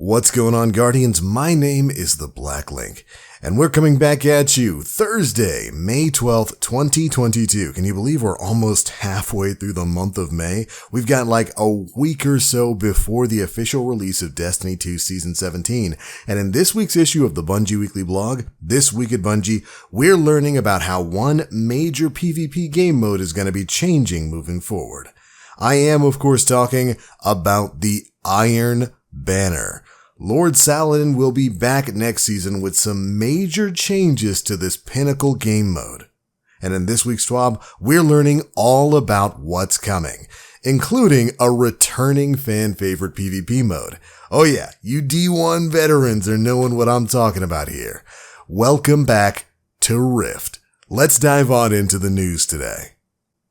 What's going on, Guardians? My name is the Black Link, and we're coming back at you Thursday, May 12th, 2022. Can you believe we're almost halfway through the month of May? We've got like a week or so before the official release of Destiny 2 Season 17, and in this week's issue of the Bungie Weekly Blog, This Week at Bungie, we're learning about how one major PvP game mode is going to be changing moving forward. I am, of course, talking about the Iron Banner. Lord Saladin will be back next season with some major changes to this Pinnacle game mode. And in this week's TWAB, we're learning all about what's coming, including a returning fan favorite PvP mode. Oh yeah, you D1 veterans are knowing what I'm talking about here. Welcome back to Rift. Let's dive on into the news today.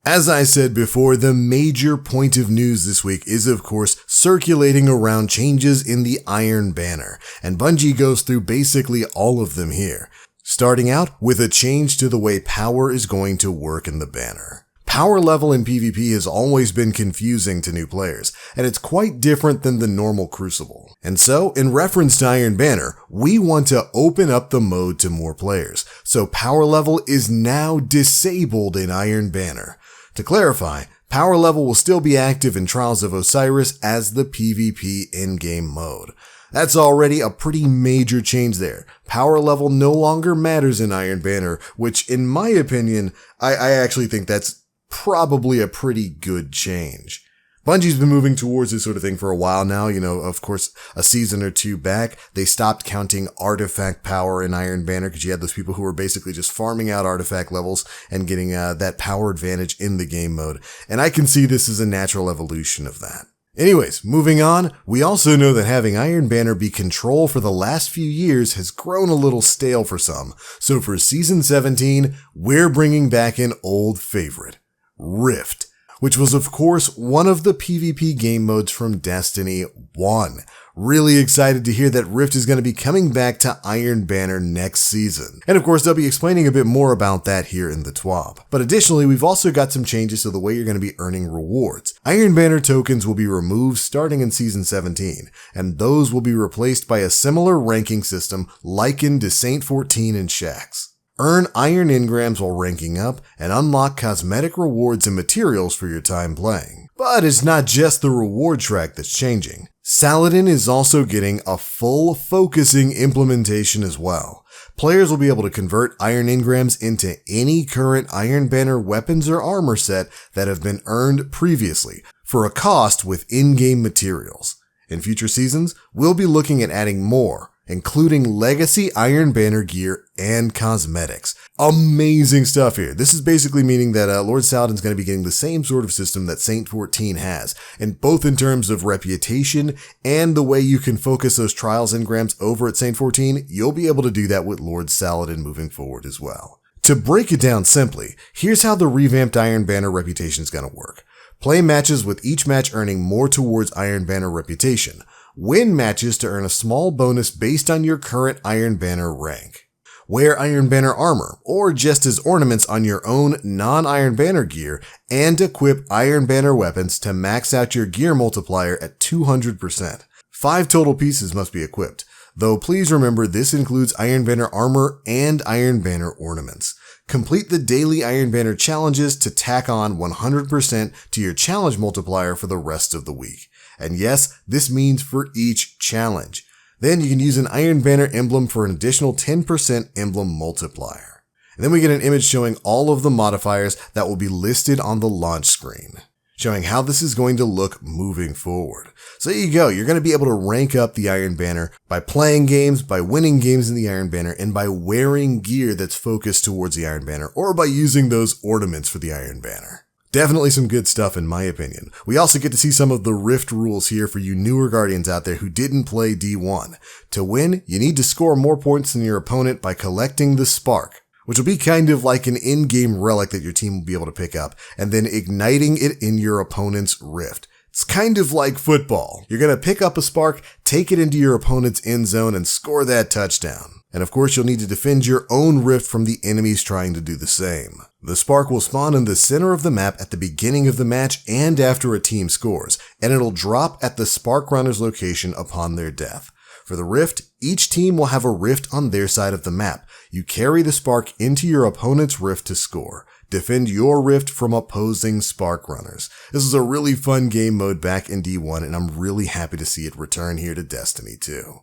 As I said before, the major point of news this week is, of course, circulating around changes in the Iron Banner, and Bungie goes through basically all of them here, starting out with a change to the way power is going to work in the banner. Power level in PvP has always been confusing to new players, and it's quite different than the normal Crucible. And so, in reference to Iron Banner, we want to open up the mode to more players, so power level is now disabled in Iron Banner. To clarify, power level will still be active in Trials of Osiris as the PvP in-game mode. That's already a pretty major change there. Power level no longer matters in Iron Banner, which in my opinion, I actually think that's probably a pretty good change. Bungie's been moving towards this sort of thing for a while now. Of course, a season or two back, they stopped counting artifact power in Iron Banner because you had those people who were basically just farming out artifact levels and getting that power advantage in the game mode. And I can see this as a natural evolution of that. Anyways, moving on, we also know that having Iron Banner be control for the last few years has grown a little stale for some. So for Season 17, we're bringing back an old favorite, Rift, which was of course one of the PvP game modes from Destiny 1. Really excited to hear that Rift is going to be coming back to Iron Banner next season. And of course, they'll be explaining a bit more about that here in the TWAB. But additionally, we've also got some changes to the way you're going to be earning rewards. Iron Banner tokens will be removed starting in Season 17, and those will be replaced by a similar ranking system likened to Saint 14 and Shaxx. Earn iron engrams while ranking up, and unlock cosmetic rewards and materials for your time playing. But it's not just the reward track that's changing. Saladin is also getting a full focusing implementation as well. Players will be able to convert iron engrams into any current Iron Banner weapons or armor set that have been earned previously, for a cost with in-game materials. In future seasons, we'll be looking at adding more, including legacy Iron Banner gear and cosmetics. Amazing stuff here. This is basically meaning that Lord Saladin's going to be getting the same sort of system that Saint 14 has, and both in terms of reputation and the way you can focus those trials engrams over at Saint 14, you'll be able to do that with Lord Saladin moving forward as well. To break it down simply, here's how the revamped Iron Banner reputation is going to work. Play matches with each match earning more towards Iron Banner reputation. Win matches to earn a small bonus based on your current Iron Banner rank. Wear Iron Banner armor, or just as ornaments on your own non-Iron Banner gear, and equip Iron Banner weapons to max out your gear multiplier at 200%. 5 total pieces must be equipped, though please remember this includes Iron Banner armor and Iron Banner ornaments. Complete the daily Iron Banner challenges to tack on 100% to your challenge multiplier for the rest of the week. And yes, this means for each challenge. Then you can use an Iron Banner emblem for an additional 10% emblem multiplier. And then we get an image showing all of the modifiers that will be listed on the launch screen, showing how this is going to look moving forward. So there you go. You're going to be able to rank up the Iron Banner by playing games, by winning games in the Iron Banner, and by wearing gear that's focused towards the Iron Banner, or by using those ornaments for the Iron Banner. Definitely some good stuff in my opinion. We also get to see some of the Rift rules here for you newer Guardians out there who didn't play D1. To win, you need to score more points than your opponent by collecting the Spark, which will be kind of like an in-game relic that your team will be able to pick up, and then igniting it in your opponent's Rift. It's kind of like football. You're going to pick up a Spark, take it into your opponent's end zone, and score that touchdown. And of course, you'll need to defend your own Rift from the enemies trying to do the same. The Spark will spawn in the center of the map at the beginning of the match and after a team scores, and it'll drop at the Spark Runner's location upon their death. For the Rift, each team will have a rift on their side of the map. You carry the spark into your opponent's rift to score. Defend your rift from opposing spark runners. This is a really fun game mode back in D1, and I'm really happy to see it return here to Destiny 2.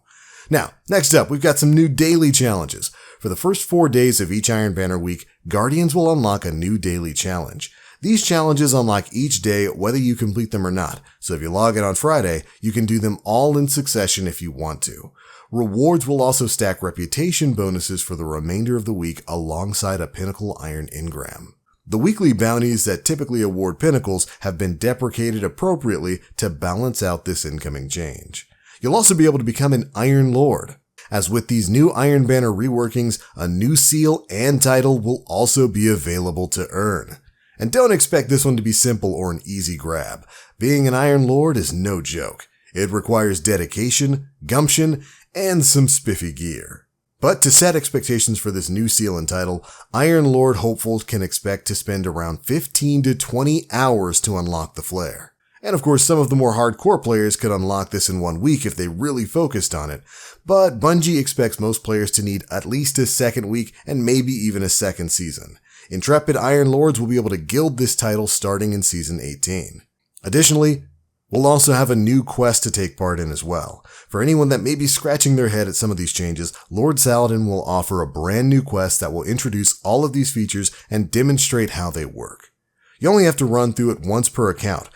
Now, next up, we've got some new daily challenges. For the first 4 days of each Iron Banner week, Guardians will unlock a new daily challenge. These challenges unlock each day whether you complete them or not, so if you log in on Friday, you can do them all in succession if you want to. Rewards will also stack reputation bonuses for the remainder of the week alongside a Pinnacle Iron Engram. The weekly bounties that typically award Pinnacles have been deprecated appropriately to balance out this incoming change. You'll also be able to become an Iron Lord. As with these new Iron Banner reworkings, a new seal and title will also be available to earn. And don't expect this one to be simple or an easy grab. Being an Iron Lord is no joke. It requires dedication, gumption, and some spiffy gear. But to set expectations for this new seal and title, Iron Lord hopefuls can expect to spend around 15 to 20 hours to unlock the flare. And of course, some of the more hardcore players could unlock this in 1 week if they really focused on it, but Bungie expects most players to need at least a second week and maybe even a second season. Intrepid Iron Lords will be able to gild this title starting in Season 18. Additionally, we'll also have a new quest to take part in as well. For anyone that may be scratching their head at some of these changes, Lord Saladin will offer a brand new quest that will introduce all of these features and demonstrate how they work. You only have to run through it once per account,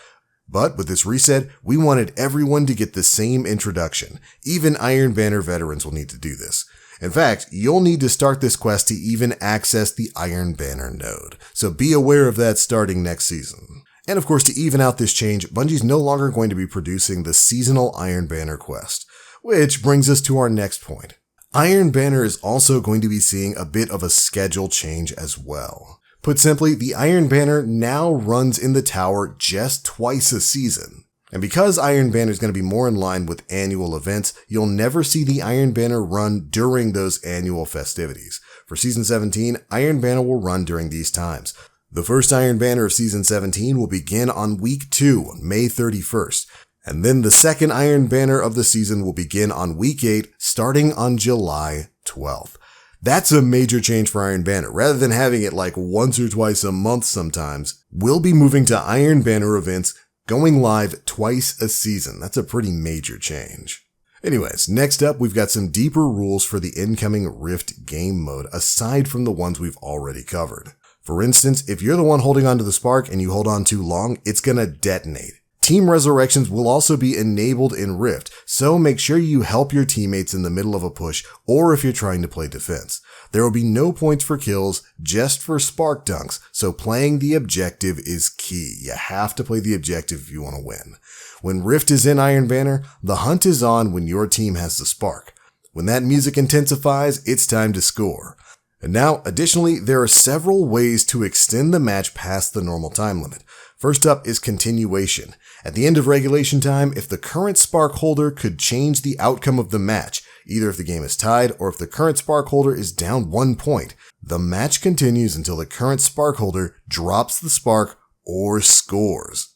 but with this reset, we wanted everyone to get the same introduction. Even Iron Banner veterans will need to do this. In fact, you'll need to start this quest to even access the Iron Banner node, so be aware of that starting next season. And of course, to even out this change, Bungie's no longer going to be producing the seasonal Iron Banner quest, which brings us to our next point. Iron Banner is also going to be seeing a bit of a schedule change as well. Put simply, the Iron Banner now runs in the tower just twice a season. And because Iron Banner is going to be more in line with annual events, you'll never see the Iron Banner run during those annual festivities. For Season 17, Iron Banner will run during these times. The first Iron Banner of Season 17 will begin on Week 2, May 31st. And then the second Iron Banner of the season will begin on Week 8, starting on July 12th. That's a major change for Iron Banner. Rather than having it like once or twice a month sometimes, we'll be moving to Iron Banner events going live twice a season. That's a pretty major change. Anyways, next up, we've got some deeper rules for the incoming Rift game mode, aside from the ones we've already covered. For instance, if you're the one holding onto the spark and you hold on too long, it's gonna detonate. Team resurrections will also be enabled in Rift, so make sure you help your teammates in the middle of a push or if you're trying to play defense. There will be no points for kills, just for spark dunks, so playing the objective is key. You have to play the objective if you want to win. When Rift is in Iron Banner, the hunt is on when your team has the spark. When that music intensifies, it's time to score. And now, additionally, there are several ways to extend the match past the normal time limit. First up is continuation. At the end of regulation time, if the current spark holder could change the outcome of the match, either if the game is tied or if the current spark holder is down 1 point, the match continues until the current spark holder drops the spark or scores.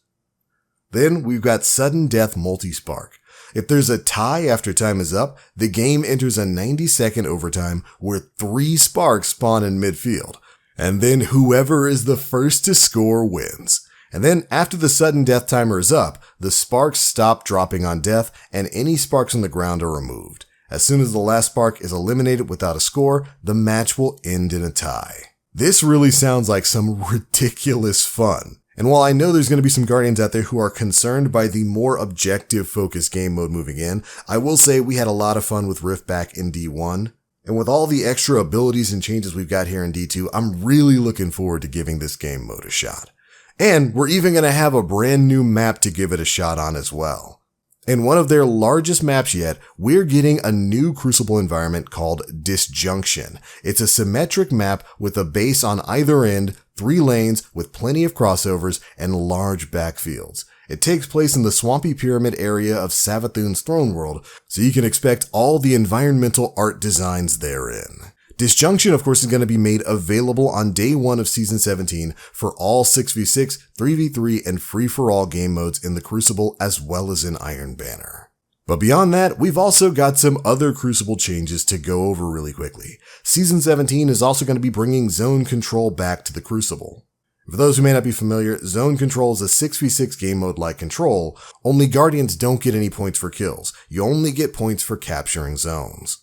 Then we've got sudden death multi-spark. If there's a tie after time is up, the game enters a 90-second overtime where 3 sparks spawn in midfield. And then whoever is the first to score wins. And then after the sudden death timer is up, the sparks stop dropping on death and any sparks on the ground are removed. As soon as the last spark is eliminated without a score, the match will end in a tie. This really sounds like some ridiculous fun. And while I know there's going to be some Guardians out there who are concerned by the more objective focused game mode moving in, I will say we had a lot of fun with Rift back in D1. And with all the extra abilities and changes we've got here in D2, I'm really looking forward to giving this game mode a shot. And we're even going to have a brand new map to give it a shot on as well. In one of their largest maps yet, we're getting a new Crucible environment called Disjunction. It's a symmetric map with a base on either end, 3 lanes with plenty of crossovers and large backfields. It takes place in the swampy pyramid area of Savathun's throne world, so you can expect all the environmental art designs therein. Disjunction, of course, is going to be made available on day 1 of Season 17 for all 6v6, 3v3, and free-for-all game modes in the Crucible as well as in Iron Banner. But beyond that, we've also got some other Crucible changes to go over really quickly. Season 17 is also going to be bringing zone control back to the Crucible. For those who may not be familiar, zone control is a 6v6 game mode like Control, only Guardians don't get any points for kills. You only get points for capturing zones.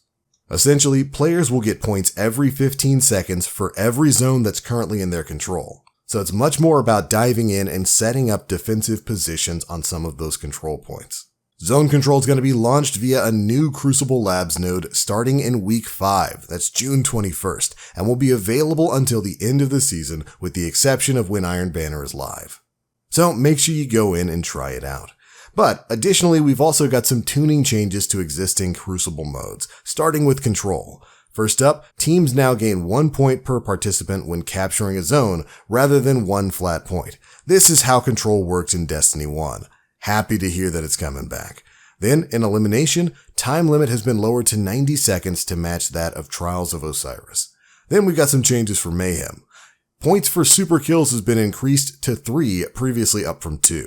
Essentially, players will get points every 15 seconds for every zone that's currently in their control. So it's much more about diving in and setting up defensive positions on some of those control points. Zone control is going to be launched via a new Crucible Labs node starting in week 5, that's June 21st, and will be available until the end of the season with the exception of when Iron Banner is live. So make sure you go in and try it out. But additionally, we've also got some tuning changes to existing Crucible modes, starting with Control. First up, teams now gain 1 point per participant when capturing a zone rather than 1 flat point. This is how Control works in Destiny 1. Happy to hear that it's coming back. Then, in Elimination, time limit has been lowered to 90 seconds to match that of Trials of Osiris. Then we got some changes for Mayhem. Points for super kills has been increased to 3, previously up from 2.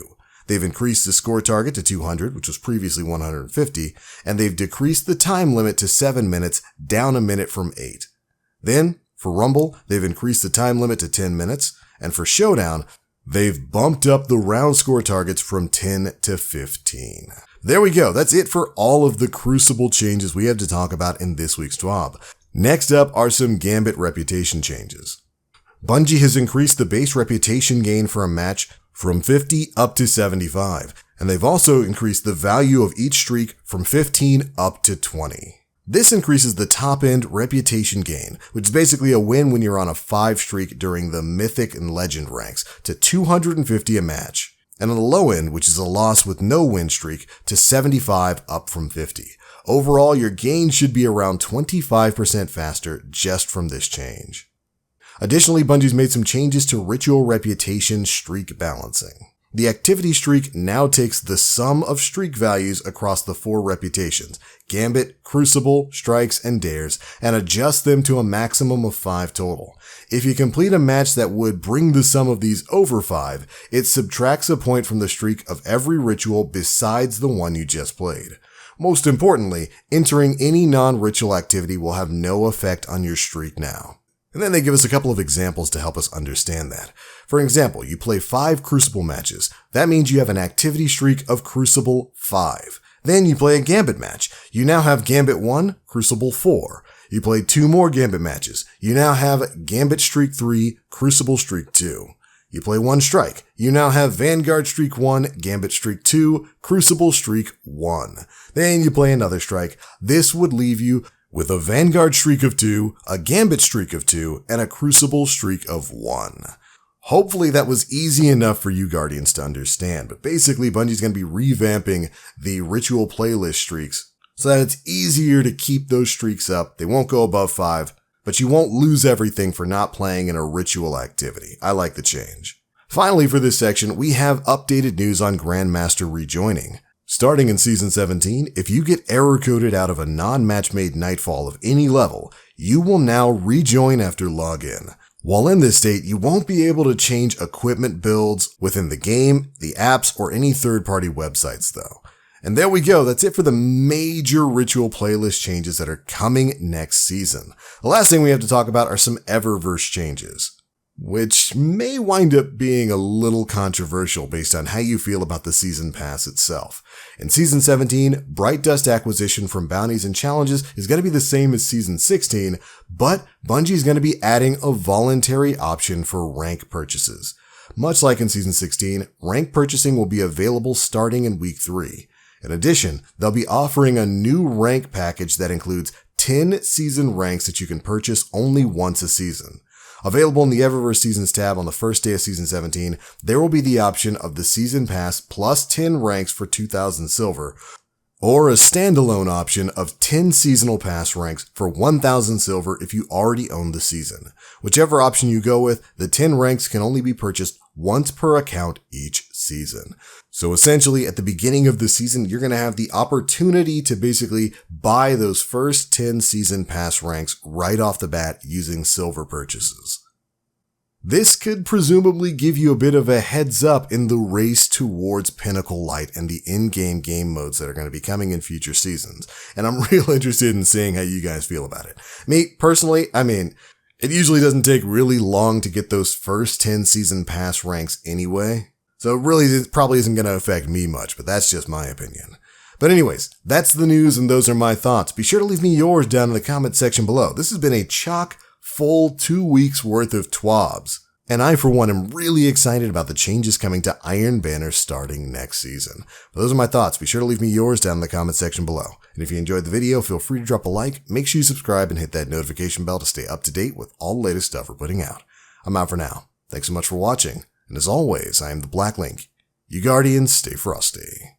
They've increased the score target to 200, which was previously 150, and they've decreased the time limit to 7 minutes, down a minute from 8. Then, for Rumble, they've increased the time limit to 10 minutes, and for Showdown, they've bumped up the round score targets from 10 to 15. There we go. That's it for all of the Crucible changes we have to talk about in this week's TWAB. Next up are some Gambit reputation changes. Bungie has increased the base reputation gain for a match from 50 up to 75, and they've also increased the value of each streak from 15 up to 20. This increases the top-end reputation gain, which is basically a win when you're on a 5 streak during the Mythic and Legend ranks, to 250 a match, and on the low end, which is a loss with no win streak, to 75 up from 50. Overall, your gain should be around 25% faster just from this change. Additionally, Bungie's made some changes to ritual reputation streak balancing. The activity streak now takes the sum of streak values across the 4 reputations, Gambit, Crucible, Strikes, and Dares, and adjusts them to a maximum of 5 total. If you complete a match that would bring the sum of these over 5, it subtracts a point from the streak of every ritual besides the one you just played. Most importantly, entering any non-ritual activity will have no effect on your streak now. And then they give us a couple of examples to help us understand that. For example, you play 5 Crucible matches. That means you have an activity streak of Crucible 5. Then you play a Gambit match. You now have Gambit 1, Crucible 4. You play 2 more Gambit matches. You now have Gambit Streak 3, Crucible Streak 2. You play 1 Strike. You now have Vanguard Streak 1, Gambit Streak 2, Crucible Streak 1. Then you play another Strike. This would leave you with a Vanguard Streak of 2, a Gambit Streak of 2, and a Crucible Streak of 1. Hopefully that was easy enough for you Guardians to understand, but basically Bungie's going to be revamping the ritual playlist streaks so that it's easier to keep those streaks up. They won't go above 5, but you won't lose everything for not playing in a ritual activity. I like the change. Finally, for this section, we have updated news on Grandmaster rejoining. Starting in Season 17, if you get error-coded out of a non-match-made Nightfall of any level, you will now rejoin after login. While in this state, you won't be able to change equipment builds within the game, the apps, or any third-party websites, though. And there we go, that's it for the major ritual playlist changes that are coming next season. The last thing we have to talk about are some Eververse changes, which may wind up being a little controversial based on how you feel about the Season Pass itself. In Season 17, Bright Dust acquisition from bounties and challenges is going to be the same as Season 16, but Bungie is going to be adding a voluntary option for rank purchases. Much like in Season 16, rank purchasing will be available starting in Week 3. In addition, they'll be offering a new rank package that includes 10 season ranks that you can purchase only once a season. Available in the Eververse Seasons tab on the first day of Season 17, there will be the option of the Season Pass plus 10 ranks for 2,000 silver, or a standalone option of 10 Seasonal Pass ranks for 1,000 silver if you already own the season. Whichever option you go with, the 10 ranks can only be purchased once per account each season. So essentially, at the beginning of the season, you're going to have the opportunity to basically buy those first 10 Season Pass ranks right off the bat using silver purchases. This could presumably give you a bit of a heads up in the race towards Pinnacle Light and the in-game game modes that are going to be coming in future seasons. And I'm real interested in seeing how you guys feel about it. Me, personally, it usually doesn't take really long to get those first 10 season pass ranks anyway. So it probably isn't going to affect me much, but that's just my opinion. But anyways, that's the news and those are my thoughts. Be sure to leave me yours down in the comment section below. This has been a chock full 2 weeks worth of twabs. And I, for one, am really excited about the changes coming to Iron Banner starting next season. But those are my thoughts. Be sure to leave me yours down in the comment section below. And if you enjoyed the video, feel free to drop a like, make sure you subscribe, and hit that notification bell to stay up to date with all the latest stuff we're putting out. I'm out for now. Thanks so much for watching. And as always, I am the Black Link. You Guardians, stay frosty.